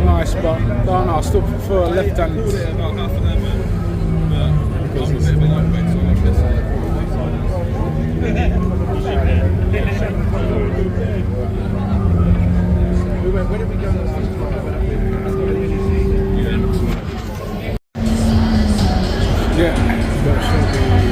nice, but I don't know, I still prefer left hand. Where did we go? Yeah, that should be.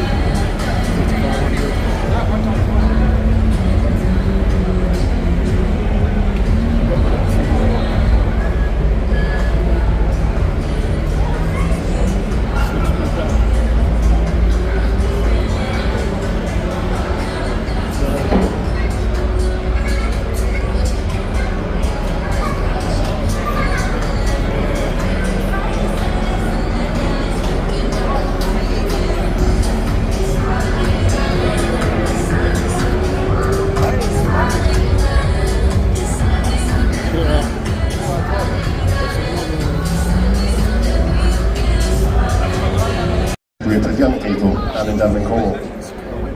With young people down in Devon Cornwall.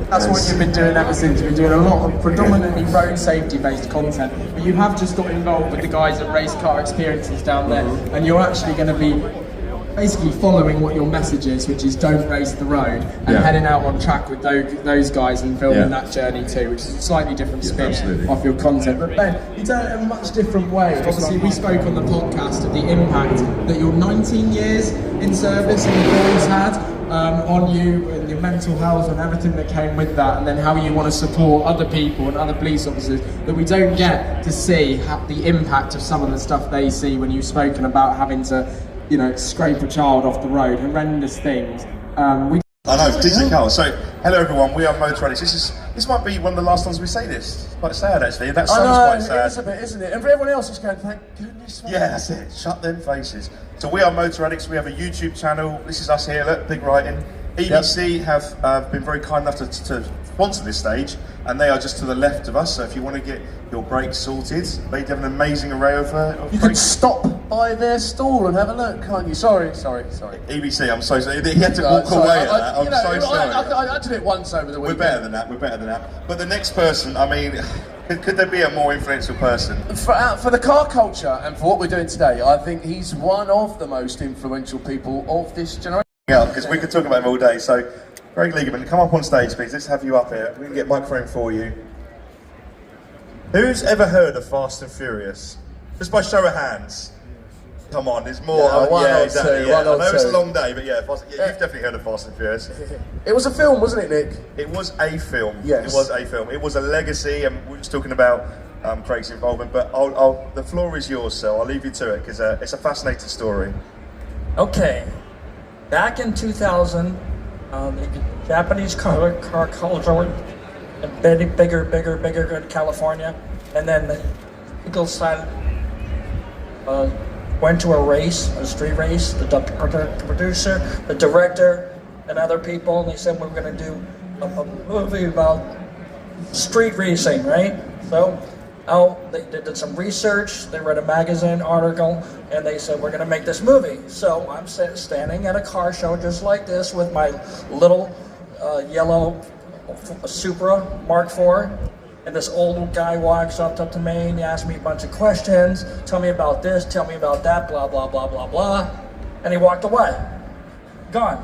That's what you've been doing ever since. You've been doing a lot of predominantly road safety based content, but you have just got involved with the guys at Race Car Experiences down there, and you're actually going to be basically following what your message is, which is don't race the road, and heading out on track with those guys and filming that journey too, which is a slightly different spin off your content. But Ben, you done it in a much different way. Obviously, we spoke on the podcast of the impact that your 19 years in service in the Corps had on you and your mental health and everything that came with that, and then how you want to support other people and other police officers that we don't get to see the impact of some of the stuff they see when you've spoken about having to, you know, scrape a child off the road, horrendous things. I know, decent car. So, hello everyone, we are Motor Addicts. This might be one of the last times we say this. It's quite sad actually, that sounds quite sad. It is a bit, isn't it? And for everyone else it's going, thank goodness. Yeah, that's it, shut them faces. So we are Motor Addicts, we have a YouTube channel, this is us here, look, big writing. EBC have been very kind enough to sponsor this stage, and they are just to the left of us, so if you want to get your brakes sorted, they have an amazing array of you can stop by their stall and have a look, can't you? Sorry. EBC, I'm so sorry, he had to walk away at that, I'm so sorry. I did it once over the weekend. We're better than that. But the next person, I mean, could there be a more influential person? For the car culture and for what we're doing today, I think he's one of the most influential people of this generation. Yeah, because we could talk about him all day. So, Greg Lieberman, come up on stage, please. Let's have you up here. We can get a microphone for you. Who's ever heard of Fast and Furious? Just by show of hands. Come on, there's more. Exactly. I know it's a long day, but you've definitely heard of Fast and Furious. It was a film, wasn't it, Nick? It was a film. Yes. It was a film. It was a legacy, and we were just talking about Craig's involvement. But the floor is yours, so I'll leave you to it because it's a fascinating story. Okay. Back in 2000, the Japanese car culture went bigger in California, and then the Eagle side went to a street race. The producer, the director, and other people, and they said we're going to do a movie about street racing, right? So they did some research, they read a magazine article, and they said, we're gonna make this movie. So I'm standing at a car show just like this with my little yellow Supra Mark IV, and this old guy walks up to me and he asks me a bunch of questions, tell me about this, tell me about that, blah, blah, blah, blah, blah, and he walked away, gone.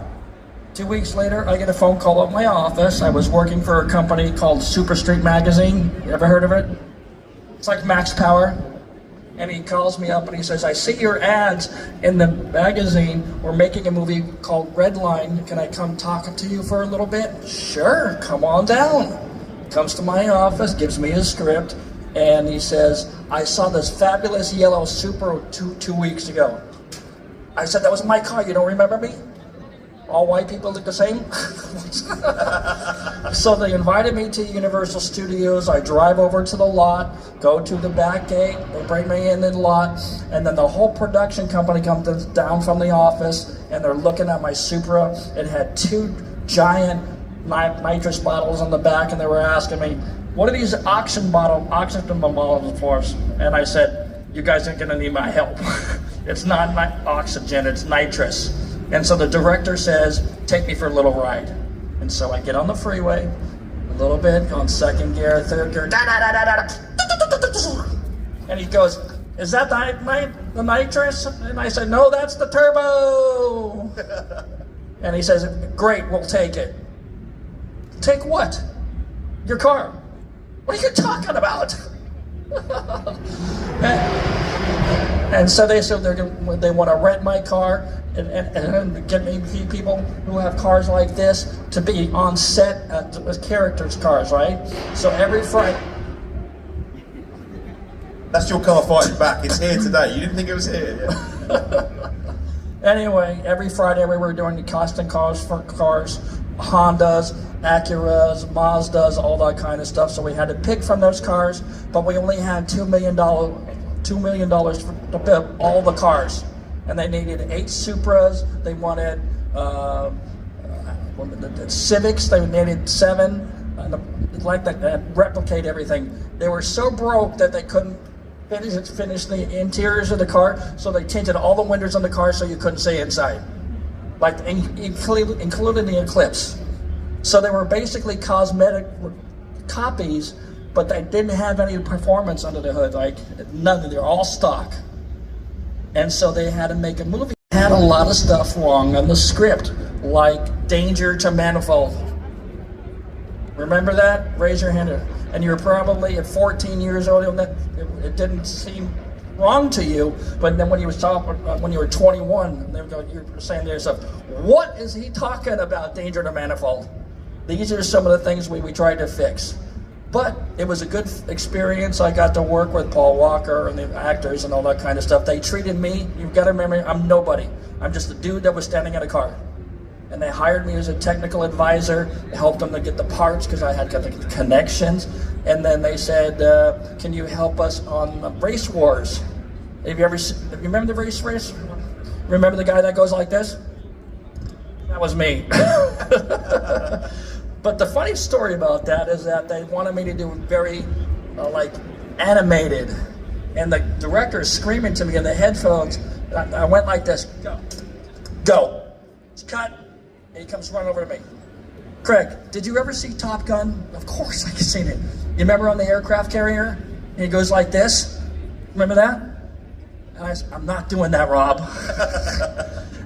2 weeks later, I get a phone call at my office. I was working for a company called Super Street Magazine. You ever heard of it? It's like Max Power. And he calls me up and he says, I see your ads in the magazine. We're making a movie called Red Line. Can I come talk to you for a little bit? Sure, come on down. Comes to my office, gives me his script, and he says, I saw this fabulous yellow Supra 2 weeks ago. I said, that was my car, you don't remember me? All white people look the same? So they invited me to Universal Studios. I drive over to the lot, go to the back gate, they bring me in the lot, and then the whole production company comes down from the office, and they're looking at my Supra. It had 2 giant nitrous bottles on the back, and they were asking me, what are these oxygen bottles for? And I said, you guys are gonna need my help. It's not oxygen, it's nitrous. And so the director says, take me for a little ride. And so I get on the freeway, a little bit, on second gear, third gear, and he goes, is that the nitrous? And I said, no, that's the turbo. And he says, great, we'll take it. Take what? Your car. What are you talking about? and so they said they want to rent my car and get me people who have cars like this to be on set with characters' cars, right? So every Friday. That's your car fighting back. It's here today. You didn't think it was here? Yeah. Anyway, every Friday we were doing the custom cars for cars, Hondas, Acuras, Mazdas, all that kind of stuff. So we had to pick from those cars, but we only had $2 million to build all the cars. And they needed 8 Supras. They wanted Civics. They needed 7. Like that, replicate everything. They were so broke that they couldn't finish the interiors of the car, so they tinted all the windows on the car so you couldn't see inside, like including the Eclipse. So they were basically cosmetic copies, but they didn't have any performance under the hood, like none. They're all stock. And so they had to make a movie. Had a lot of stuff wrong on the script, like danger to manifold. Remember that? Raise your hand. And you were probably at 14 years old, it didn't seem wrong to you, but then when you were 21, you were saying to yourself, what is he talking about, danger to manifold? These are some of the things we tried to fix. But it was a good experience. I got to work with Paul Walker and the actors and all that kind of stuff. They treated me, you've got to remember, I'm nobody. I'm just a dude that was standing in a car. And they hired me as a technical advisor, helped them to get the parts because I had the connections. And then they said, can you help us on Race Wars? Have you remember the race? Remember the guy that goes like this? That was me. But the funny story about that is that they wanted me to do very like animated. And the director is screaming to me in the headphones. I went like this, go. It's cut. And he comes running over to me. Craig, did you ever see Top Gun? Of course I've seen it. You remember on the aircraft carrier? And he goes like this. Remember that? And I said, I'm not doing that, Rob.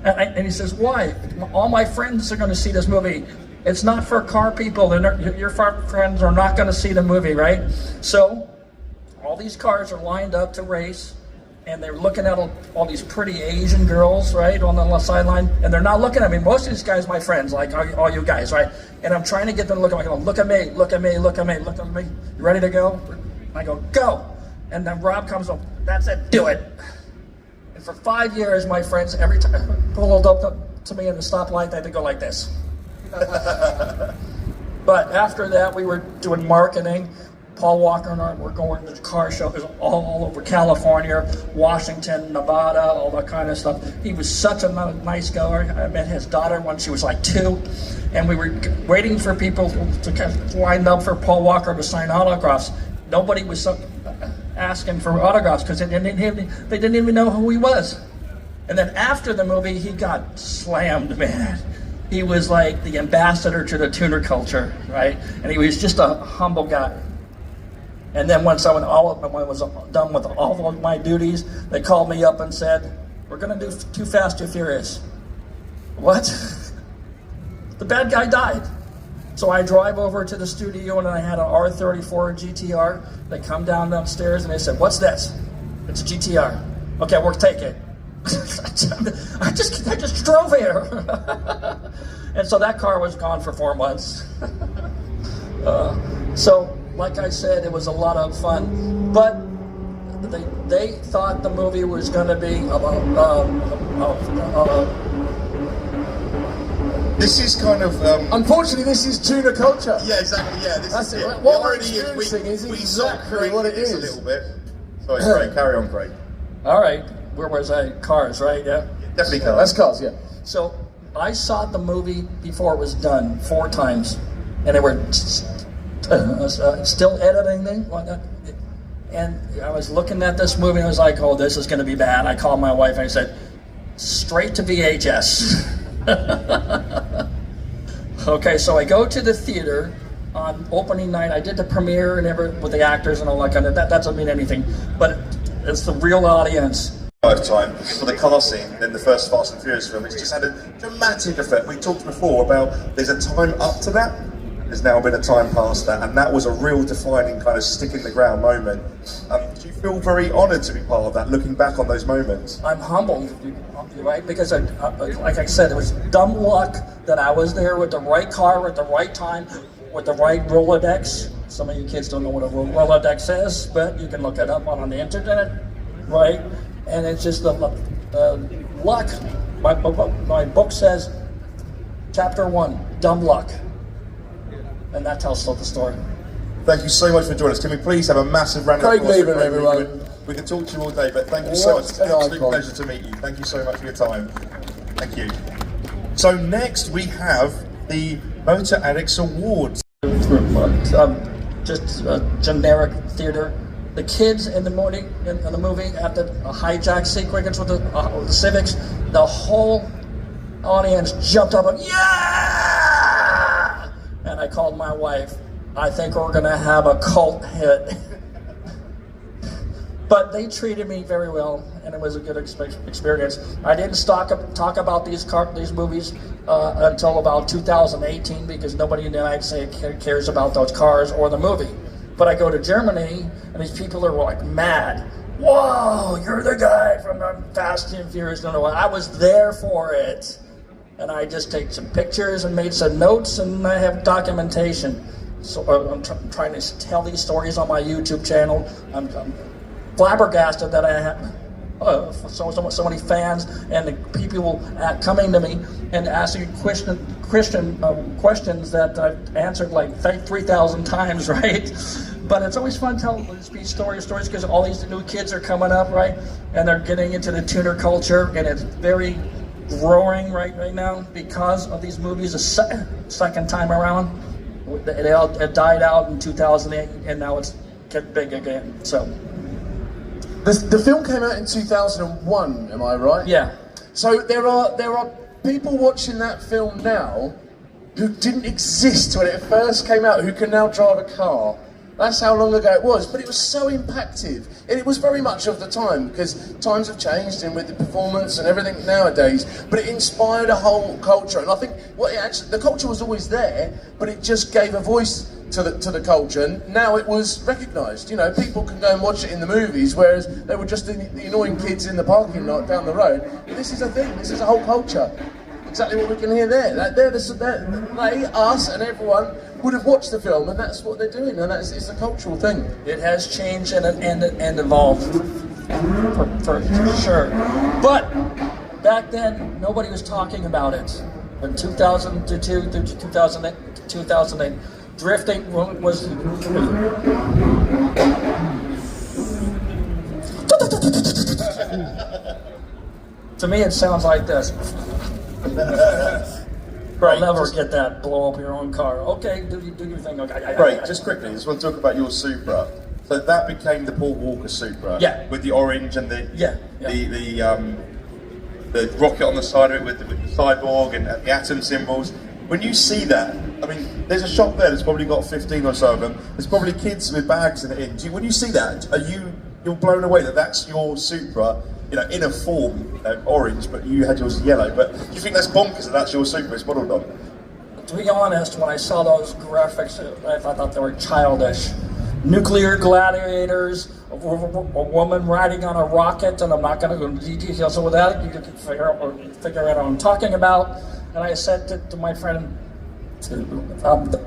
and he says, why? All my friends are going to see this movie. It's not for car people. Your friends are not going to see the movie, right? So all these cars are lined up to race. And they're looking at all these pretty Asian girls, right, on the sideline, and they're not looking at me. Most of these guys, my friends, like all you guys, right? And I'm trying to get them to look at me. I go, look at me, look at me, look at me, look at me. You ready to go? I go, go. And then Rob comes up, that's it, do it. And for 5 years, my friends, every time pulled up to me in the stoplight, they had to go like this. But after that, we were doing marketing. Paul Walker and I were going to car shows all over California, Washington, Nevada, all that kind of stuff. He was such a nice guy. I met his daughter when she was like 2, and we were waiting for people to line up for Paul Walker to sign autographs. Nobody was asking for autographs because they didn't even know who he was. And then after the movie, he got slammed, man. He was like the ambassador to the tuner culture, right? And he was just a humble guy. And then once when I was done with all of my duties, they called me up and said, we're going to do Too Fast, Too Furious. What? The bad guy died. So I drive over to the studio and I had an R34 GTR. They come downstairs and they said, what's this? It's a GTR. Okay, we'll take it. I just drove here. And so that car was gone for 4 months. So, like I said, it was a lot of fun, but they thought the movie was going to be this is kind of unfortunately, this is tuner culture. Yeah, exactly. Yeah, this is it. What we're experiencing is exactly what it is. A little bit. Sorry, Craig. Carry on, Craig. All right. Where was I? Cars, right? Yeah. Definitely cars. That's cars. Yeah. So I saw the movie before it was done 4 times, and they were still editing thing. And I was looking at this movie and I was like, oh, this is going to be bad. I called my wife and I said, straight to VHS. Okay, so I go to the theater on opening night. I did the premiere and with the actors and all that kind of that. That doesn't mean anything. But It's the real audience. Lifetime for the car scene than the first Fast and Furious film. It's just had a dramatic effect. We talked before about there's a time up to that. There's now been a time past that, and that was a real defining kind of stick in the ground moment. Do you feel very honoured to be part of that, looking back on those moments? I'm humbled, right? Because, like I said, it was dumb luck that I was there with the right car at the right time, with the right Rolodex. Some of you kids don't know what a Rolodex is, but you can look it up on the internet, right? And it's just the luck. My book says, chapter 1, dumb luck. And that tells the story. Thank you so much for joining us. Can we please have a massive round of Craig applause for Levein, everyone. We can talk to you all day, but thank you so much. It's an What an absolute icon. pleasure to meet you. Thank you so much for your time. Thank you. So next we have the Motor Addicts Awards. Just a generic theater. The kids in the morning in the movie at the hijack sequence with the Civics, the whole audience jumped up and yeah! And I called my wife. I think we're gonna have a cult hit. But they treated me very well, and it was a good experience. I didn't talk about these movies until about 2018 because nobody in the United States cares about those cars or the movie. But I go to Germany, and these people are like mad. Whoa, you're the guy from the Fast and Furious. No, I was there for it. And I just take some pictures and made some notes, and I have documentation. So I'm trying to tell these stories on my YouTube channel. I'm flabbergasted that I have so many fans and the people coming to me and asking questions that I've answered like 3,000 times, right? But it's always fun telling these stories because all these new kids are coming up, right? And they're getting into the tuner culture, and it's very growing right now because of these movies. The second time around, it died out in 2008, and now it's getting big again. So. The film came out in 2001, am I right? Yeah. So there are people watching that film now who didn't exist when it first came out, who can now drive a car. That's how long ago it was, but it was so impactful, and it was very much of the time, because times have changed and with the performance and everything nowadays, but it inspired a whole culture, and I think the culture was always there, but it just gave a voice to the culture, and now it was recognised. You know, people can go and watch it in the movies, whereas they were just the annoying kids in the parking lot down the road. But this is a thing, this is a whole culture. Exactly what we can hear there. They, us, and everyone would have watched the film, and that's what they're doing, and it's a cultural thing. It has changed and evolved, for sure. But back then, nobody was talking about it. In 2002 through 2008, drifting was... To me, it sounds like this. Right, I'll never get that. Blow up your own car. Okay, do your thing. Okay. Right, just quickly, I just want to talk about your Supra. So that became the Paul Walker Supra. Yeah. With the orange and the rocket on the side of it with the cyborg and the atom symbols. When you see that, I mean, there's a shop there that's probably got 15 or so of them. There's probably kids with bags in it. When you see that, you're blown away that that's your Supra, you know, in a form, orange, but you had yours yellow. But do you think that's bonkers that that's your Supra it's modeled on? To be honest, when I saw those graphics, I thought they were childish. Nuclear gladiators, a woman riding on a rocket, and I'm not going to go into details with that. You can figure out what I'm talking about. And I said to my friend,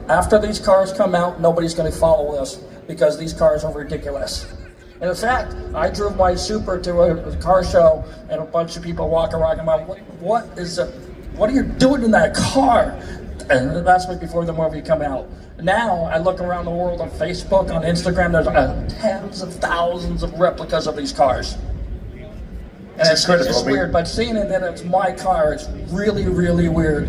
after these cars come out, nobody's going to follow us because these cars are ridiculous. And in fact, I drove my Supra to a car show, and a bunch of people walking around about, what are you doing in that car? And that's before the movie come out. Now, I look around the world on Facebook, on Instagram, there's tens of thousands of replicas of these cars. And it's weird, but seeing it that it's my car, it's really, really weird.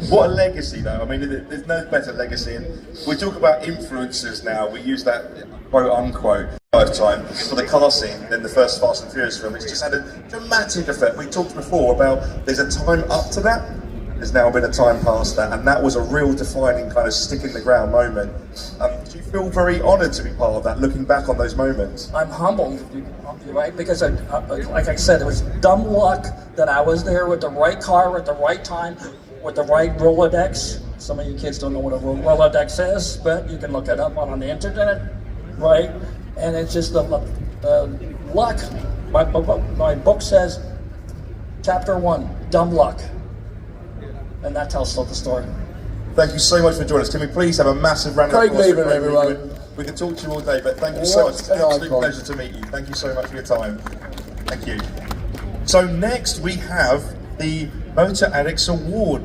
What a legacy, though. I mean, there's no better legacy. And we talk about influencers now. We use that quote unquote lifetime for the car scene than the first Fast and Furious film. It's just had a dramatic effect. We talked before about there's a time up to that. There's now been a time past that, and that was a real defining kind of stick in the ground moment. Do you feel feel very honoured to be part of that, looking back on those moments? I'm humbled, right? Because, like I said, it was dumb luck that I was there with the right car at the right time, with the right Rolodex. Some of you kids don't know what a Rolodex is, but you can look it up on the internet, right? And it's just the luck. My book says, Chapter 1, Dumb Luck. And that tells the story. Thank you so much for joining us. Can we please have a massive round of Craig applause for Lever, Craig everyone. Lever? We could talk to you all day, but thank you so much. It's an What an absolute icon. pleasure to meet you. Thank you so much for your time. Thank you. So next we have the Motor Addicts Award.